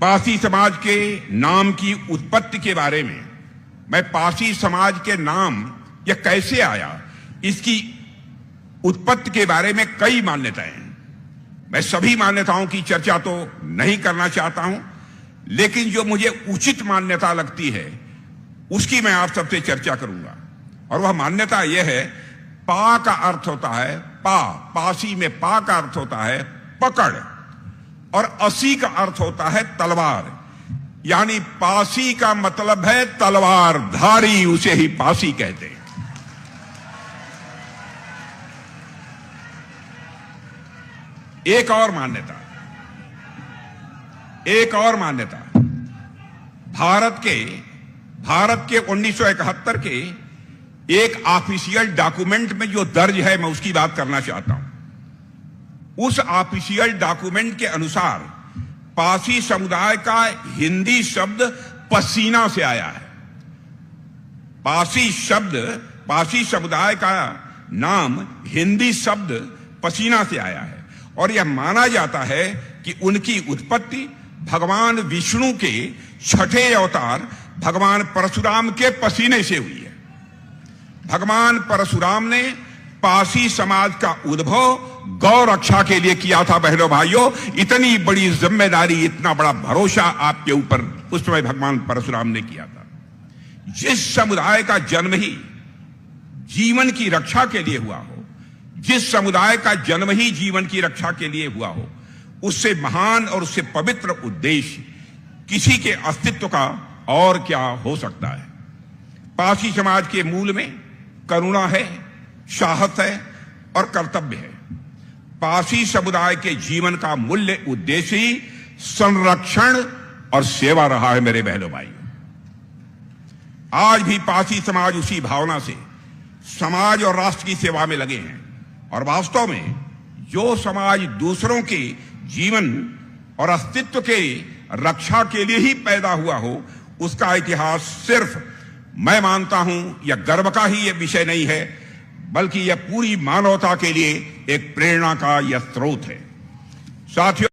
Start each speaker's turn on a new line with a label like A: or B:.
A: पासी समाज के नाम की उत्पत्ति के बारे में, मैं पासी समाज के नाम यह कैसे आया, इसकी उत्पत्ति के बारे में कई मान्यताएं हैं। मैं सभी मान्यताओं की चर्चा तो नहीं करना चाहता हूं, लेकिन जो मुझे उचित मान्यता लगती है उसकी मैं आप सबसे चर्चा करूंगा। और वह मान्यता यह है, पा का अर्थ होता है पासी में पा का अर्थ होता है पकड़, और असी का अर्थ होता है तलवार। यानी पासी का मतलब है तलवार धारी, उसे ही पासी कहते हैं। एक और मान्यता भारत के 1971 के एक ऑफिशियल डॉक्यूमेंट में जो दर्ज है, मैं उसकी बात करना चाहता हूं। उस ऑफिशियल डॉक्यूमेंट के अनुसार पासी समुदाय का हिंदी शब्द पसीना से आया है। पासी समुदाय का नाम हिंदी शब्द पसीना से आया है, और यह माना जाता है कि उनकी उत्पत्ति भगवान विष्णु के छठे अवतार भगवान परशुराम के पसीने से हुई है। भगवान परशुराम ने पासी समाज का उद्भव गौ रक्षा के लिए किया था। बहनों भाइयों, इतनी बड़ी जिम्मेदारी, इतना बड़ा भरोसा आपके ऊपर उस समय भगवान परशुराम ने किया था। जिस समुदाय का जन्म ही जीवन की रक्षा के लिए हुआ हो, जिस समुदाय का जन्म ही जीवन की रक्षा के लिए हुआ हो, उससे महान और उससे पवित्र उद्देश्य किसी के अस्तित्व का और क्या हो सकता है। पासी समाज के मूल में करुणा है, साहस है और कर्तव्य है। पासी समुदाय के जीवन का मूल्य उद्देश्य ही संरक्षण और सेवा रहा है। मेरे बहनों भाइयों, आज भी पासी समाज उसी भावना से समाज और राष्ट्र की सेवा में लगे हैं। और वास्तव में जो समाज दूसरों के जीवन और अस्तित्व के रक्षा के लिए ही पैदा हुआ हो, उसका इतिहास सिर्फ, मैं मानता हूं, यह गर्व का ही यह विषय नहीं है, बल्कि यह पूरी मानवता के लिए एक प्रेरणा का यह स्रोत है। साथियों,